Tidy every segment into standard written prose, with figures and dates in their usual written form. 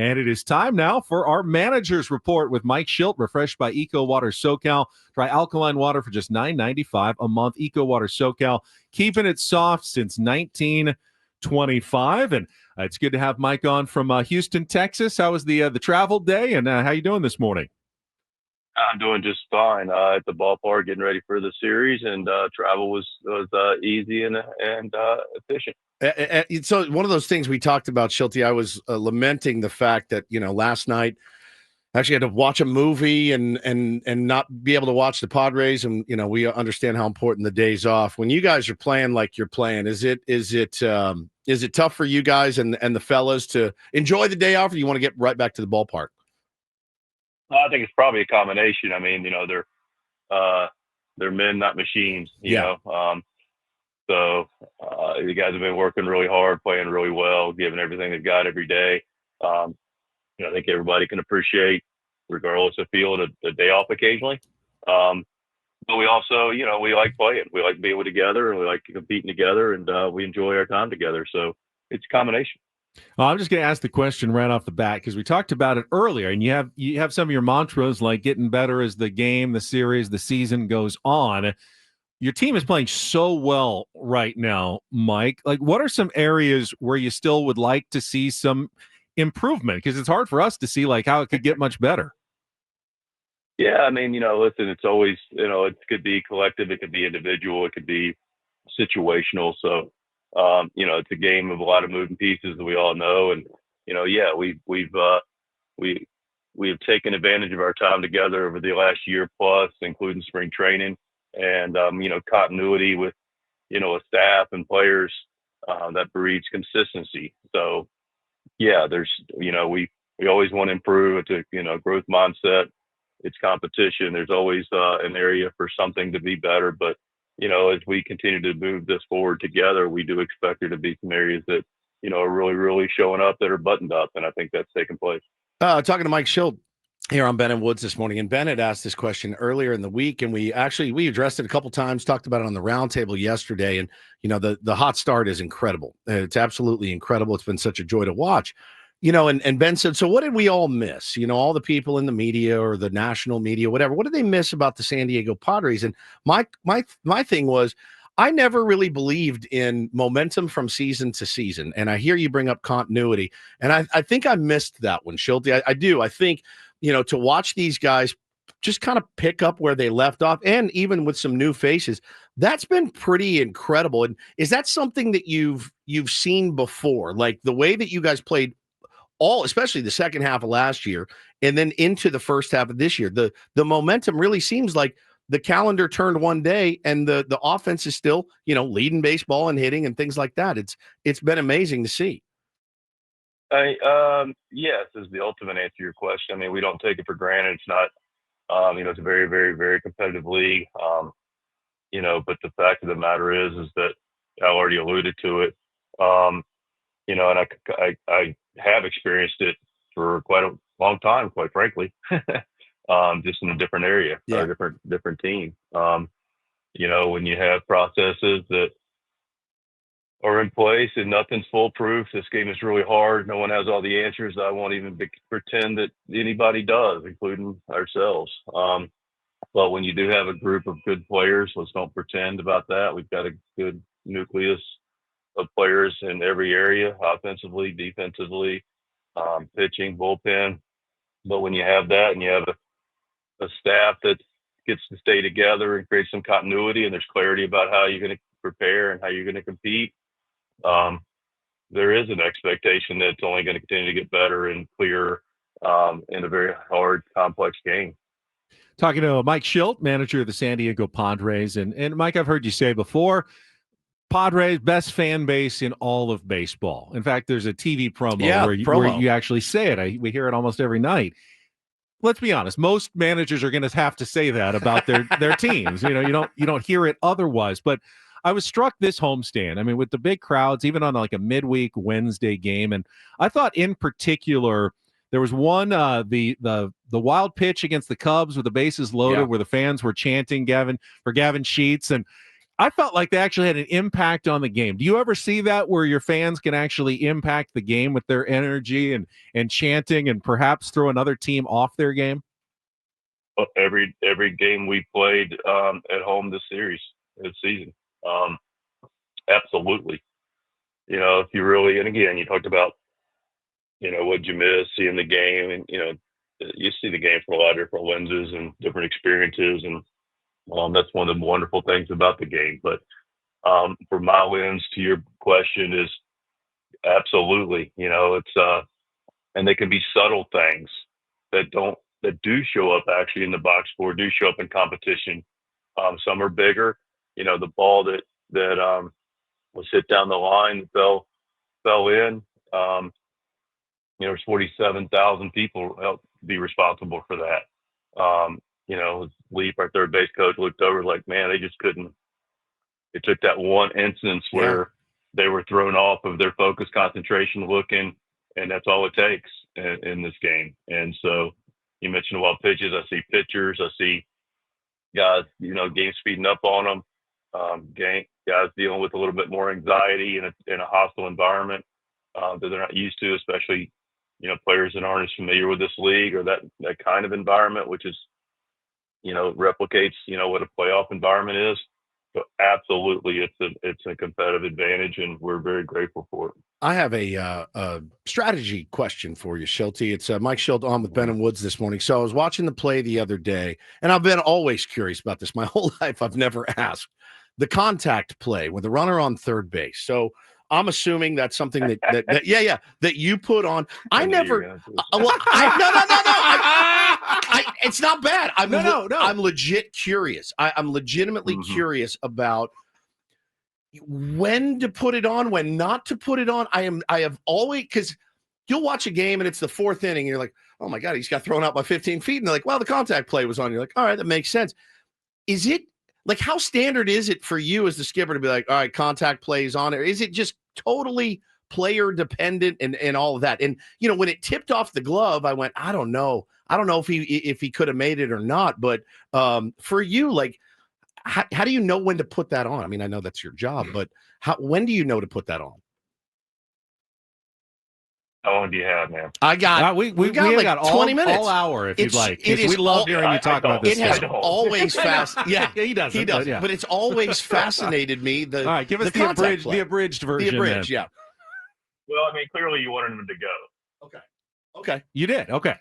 And it is time now for our manager's report with Mike Shildt, refreshed by Eco Water SoCal. Try alkaline water for just $9.95 a month. Eco Water SoCal, keeping it soft since 1925. And it's good to have Mike on from Houston, Texas. How was the travel day, and how you doing this morning? I'm doing just fine at the ballpark, getting ready for the series, and travel was easy and efficient. So one of those things we talked about, Shilty, I was lamenting the fact that, last night I actually had to watch a movie and not be able to watch the Padres. And, we understand how important the days off. When you guys are playing like you're playing, is it tough for you guys and the fellas to enjoy the day off, or you want to get right back to the ballpark? I think it's probably a combination. I mean, they're men, not machines, you know. So the guys have been working really hard, playing really well, giving everything they've got every day. I think everybody can appreciate, regardless of field, a day off occasionally. But we also, we like playing. We like being together, and we like competing together, and we enjoy our time together. So it's a combination. Well, I'm just going to ask the question right off the bat because we talked about it earlier, and you have some of your mantras like getting better as the game, the series, the season goes on. Your team is playing so well right now, Mike. Like, what are some areas where you still would like to see some improvement? Because it's hard for us to see like how it could get much better. Yeah, I mean, listen, it's always, it could be collective, it could be individual, it could be situational. So, it's a game of a lot of moving pieces that we all know, and we've taken advantage of our time together over the last year plus, including spring training. And, continuity with, a staff and players that breeds consistency. So, yeah, there's, we always want to improve. It's a, growth mindset. It's competition. There's always an area for something to be better. But, as we continue to move this forward together, we do expect there to be some areas that, are really, really showing up that are buttoned up. And I think that's taking place. Talking to Mike Shildt here on Ben and Woods this morning, and Ben had asked this question earlier in the week, and we addressed it a couple times, talked about it on the roundtable yesterday, and the hot start is incredible. It's absolutely incredible. It's been such a joy to watch, and Ben said, so what did we all miss? All the people in the media or the national media, whatever, what did they miss about the San Diego Padres? And my thing was, I never really believed in momentum from season to season, and I hear you bring up continuity, and I think I missed that one, Schulte. I do. I think to watch these guys just kind of pick up where they left off, and even with some new faces, that's been pretty incredible. And is that something that you've seen before? Like the way that you guys played especially the second half of last year and then into the first half of this year, the momentum really seems like the calendar turned one day and the offense is still, leading baseball and hitting and things like that. It's been amazing to see. Yes, is the ultimate answer to your question. I mean, we don't take it for granted. It's not, it's a very, very, very competitive league. But the fact of the matter is that I already alluded to it. And I have experienced it for quite a long time, quite frankly, just in a different area, or a different team. When you have processes that are in place and nothing's foolproof. This game is really hard. No one has all the answers. I won't even pretend that anybody does, including ourselves. But when you do have a group of good players, let's don't pretend about that. We've got a good nucleus of players in every area, offensively, defensively, pitching, bullpen. But when you have that and you have a staff that gets to stay together and create some continuity, and there's clarity about how you're going to prepare and how you're going to compete, there is an expectation that it's only going to continue to get better and clearer in a very hard, complex game. Talking to Mike Shildt, manager of the San Diego Padres. And Mike, I've heard you say before, Padres, best fan base in all of baseball. In fact, there's a TV promo where you actually say it. We hear it almost every night. Let's be honest. Most managers are going to have to say that about their teams. You don't hear it otherwise. But I was struck this homestand. I mean, with the big crowds, even on like a midweek Wednesday game, and I thought in particular there was one the wild pitch against the Cubs with the bases loaded, where the fans were chanting Gavin Sheets, and I felt like they actually had an impact on the game. Do you ever see that where your fans can actually impact the game with their energy and chanting and perhaps throw another team off their game? Every game we played at home this season. Absolutely. If you really, and again, you talked about, what'd you miss seeing the game, and you see the game from a lot of different lenses and different experiences, and that's one of the wonderful things about the game. But for my lens, to your question, is absolutely. It's and they can be subtle things that do show up actually in the box score, do show up in competition. Some are bigger. The ball that was hit down the line, fell in. There's 47,000 people helped be responsible for that. Leap, our third base coach, looked over like, man, they just couldn't. It took that one instance where they were thrown off of their focus, concentration, looking, and that's all it takes in this game. And so you mentioned wild pitches. I see pitchers. I see guys, game speeding up on them. Guys dealing with a little bit more anxiety in a hostile environment that they're not used to, especially, players that aren't as familiar with this league or that kind of environment, which is, replicates, what a playoff environment is. So absolutely, it's a competitive advantage, and we're very grateful for it. I have a strategy question for you, Shildt. It's Mike Shildt on with Ben and Woods this morning. So I was watching the play the other day, and I've been always curious about this my whole life. I've never asked the contact play with the runner on third base. So I'm assuming that's something that you put on. I never. No. It's not bad. I'm legit curious. I'm legitimately curious about when to put it on, when not to put it on. I have always, because you'll watch a game and it's the fourth inning and you're like, oh my God, he's got thrown out by 15 feet. And they're like, well, the contact play was on. You're like, all right, that makes sense. Is it like, how standard is it for you as the skipper to be like, all right, contact plays on, or is it just totally player dependent and all of that? And, when it tipped off the glove, I went, I don't know if he could have made it or not. But for you, like, how do you know when to put that on? I mean, I know that's your job, but when do you know to put that on? How long do you have, man? I got we got like got 20 minutes, all hour if you'd like. We love hearing you talk about this. It has always he does. But it's always fascinated me. All right, give us the abridged version. The abridged, yeah. Well, I mean, clearly you wanted him to go. Okay. You did. Okay.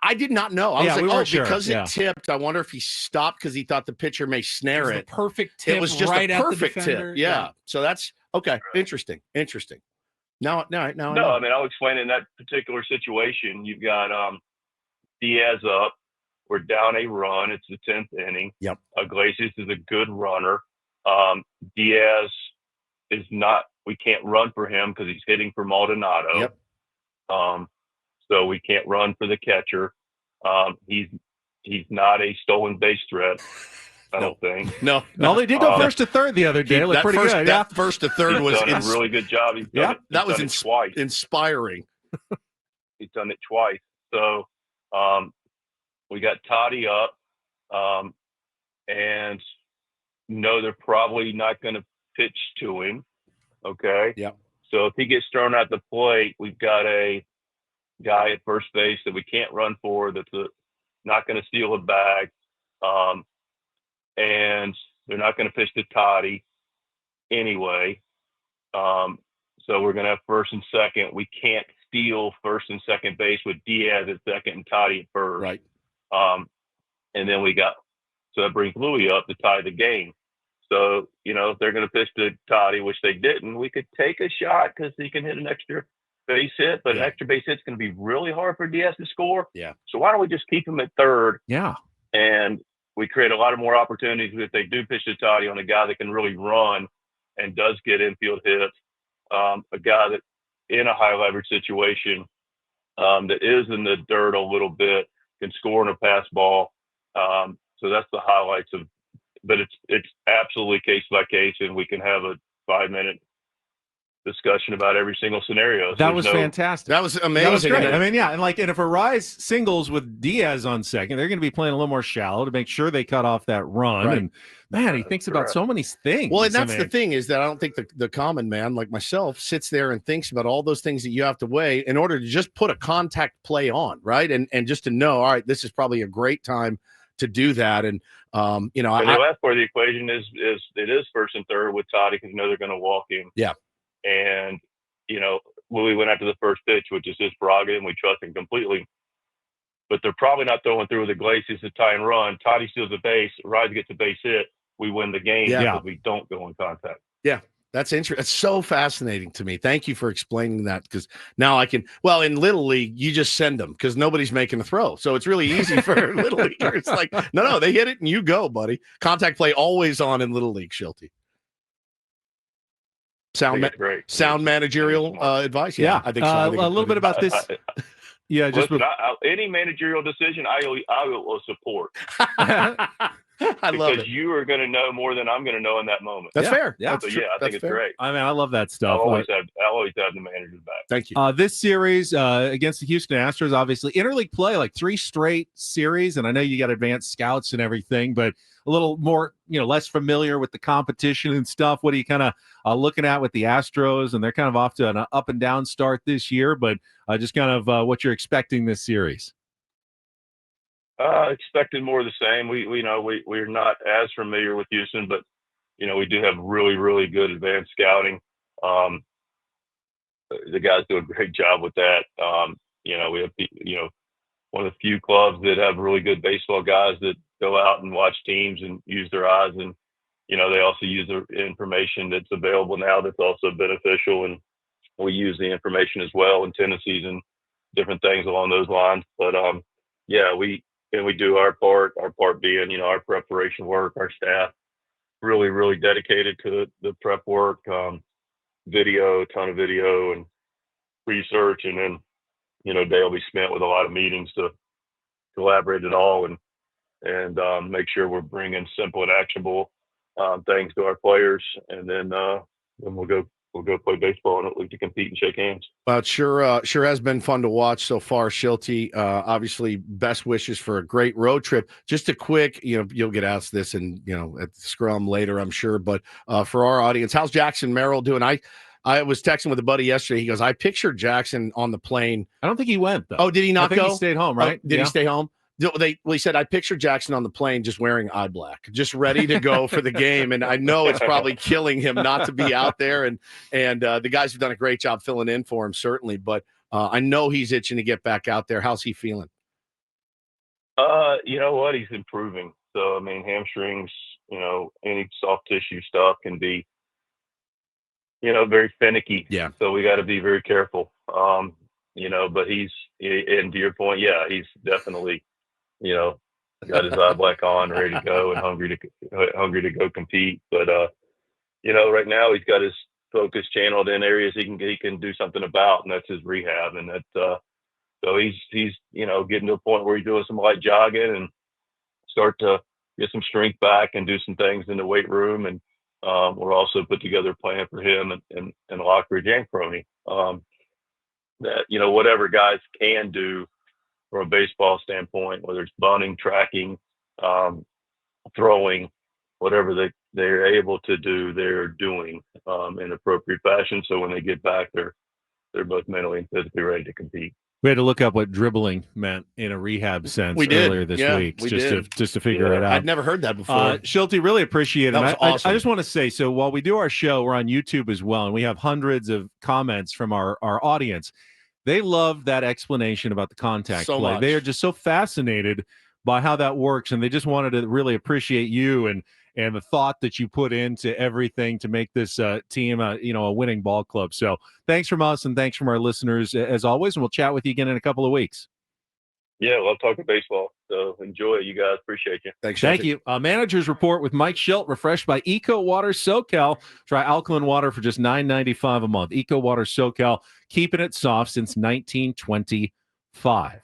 I did not know. I was like, because it tipped, I wonder if he stopped because he thought the pitcher may snare it. Perfect tip. It was just right a perfect tip. Yeah. So that's okay. Interesting. No. I mean, I'll explain. In that particular situation, you've got Diaz up. We're down a run. It's the 10th inning. Yep. Iglesias is a good runner. Diaz is not. We can't run for him because he's hitting for Maldonado. Yep. So we can't run for the catcher. He's not a stolen base threat. I don't think. No. They did go first to third the other day. Looked pretty good. That first to third was done a really good job. That was twice. Inspiring. He's done it twice. So we got Toddy up, and they're probably not going to pitch to him. Okay. Yeah. So if he gets thrown at the plate, we've got a guy at first base that we can't run for. That's not going to steal a bag. And they're not going to pitch to Toddy anyway. So we're going to have first and second. We can't steal first and second base with Diaz at second and Toddy at first. Right. And then so that brings Louis up to tie the game. So, if they're going to pitch to Toddy, which they didn't, we could take a shot because he can hit an extra base hit, but an extra base hit's going to be really hard for Diaz to score. Yeah. So why don't we just keep him at third? Yeah. And we create a lot of more opportunities if they do pitch to Toddy on a guy that can really run and does get infield hits, a guy that in a high leverage situation that is in the dirt a little bit, can score on a pass ball. So that's the highlights but it's absolutely case by case, and we can have a 5-minute discussion about every single scenario. So that was fantastic. That was amazing. That was great. I mean, yeah, and if Arise singles with Diaz on second, they're going to be playing a little more shallow to make sure they cut off that run. Right. And man, he thinks about so many things. Well, and that's the thing is that I don't think the common man like myself sits there and thinks about all those things that you have to weigh in order to just put a contact play on, right? And just to know, all right, this is probably a great time to do that. And and the last part of the equation is it is first and third with Toddy because they're going to walk him. Yeah. And, when we went after the first pitch, which is his prerogative, and we trust him completely. But they're probably not throwing through with Iglesias to tie and run. Toddy steals the base. Rise gets a base hit. We win the game because we don't go in contact. Yeah. That's interesting. It's so fascinating to me. Thank you for explaining that because now I can. Well, in Little League, you just send them because nobody's making a throw. So it's really easy for Little Leaguers. It's like, no, they hit it and you go, buddy. Contact play always on in Little League, Shildt. Sound managerial advice. Yeah, I think so. A little bit about this. Yeah, just any managerial decision, I will support. I love it. Because you are going to know more than I'm going to know in that moment. That's fair. Yeah, so, I think it's great. I mean, I love that stuff. I'll always have the managers back. Thank you. This series against the Houston Astros, obviously interleague play, like 3 straight series, and I know you got advanced scouts and everything, but a little more, less familiar with the competition and stuff. What are you kind of looking at with the Astros? And they're kind of off to an up and down start this year, but just kind of what you're expecting this series. Expected more of the same. We're not as familiar with Houston, but we do have really, really good advanced scouting. The guys do a great job with that. We have one of the few clubs that have really good baseball guys that go out and watch teams and use their eyes, and they also use the information that's available now that's also beneficial, and we use the information as well and tendencies and different things along those lines. But we do our part being, our preparation work, our staff really, really dedicated to the prep work, ton of video and research. And then, day will be spent with a lot of meetings to collaborate it all and make sure we're bringing simple and actionable things to our players. And then we'll go play baseball and hopefully to compete and shake hands. Well, it sure has been fun to watch so far, Shildt. Obviously, best wishes for a great road trip. Just a quick, you'll get asked this and at the scrum later, I'm sure. But for our audience, how's Jackson Merrill doing? I was texting with a buddy yesterday. He goes, I pictured Jackson on the plane. I don't think he went though. Oh, did he not go? He stayed home, right? Did he stay home? He said, I pictured Jackson on the plane just wearing eye black, just ready to go for the game. And I know it's probably killing him not to be out there. And the guys have done a great job filling in for him, certainly. But I know he's itching to get back out there. How's he feeling? You know what? He's improving. So, I mean, hamstrings, any soft tissue stuff can be, very finicky. Yeah. So we got to be very careful. But and to your point, he's definitely, got his eye black on, ready to go, and hungry to go compete. But right now he's got his focus channeled in areas he can do something about, and that's his rehab. And that so he's getting to a point where he's doing some light jogging and start to get some strength back and do some things in the weight room. And we're also put together a plan for him and Lockridge and Crony. That whatever guys can do from a baseball standpoint, whether it's bunting, tracking, throwing, whatever they're able to do, they're doing in appropriate fashion. So when they get back, they're both mentally and physically ready to compete. We had to look up what dribbling meant in a rehab sense earlier this week, just to figure it out. I'd never heard that before. Shildt, really appreciate it. That was awesome. I just want to say, so while we do our show, we're on YouTube as well, and we have hundreds of comments from our audience. They love that explanation about the contact play. Much. They are just so fascinated by how that works, and they just wanted to really appreciate you and the thought that you put into everything to make this team a winning ball club. So thanks from us and thanks from our listeners as always, and we'll chat with you again in a couple of weeks. Yeah, love talking baseball. So enjoy it, you guys. Appreciate you. Thanks. Thank you. Manager's Report with Mike Shildt, refreshed by Eco Water SoCal. Try alkaline water for just $9.95 a month. Eco Water SoCal, keeping it soft since 1925.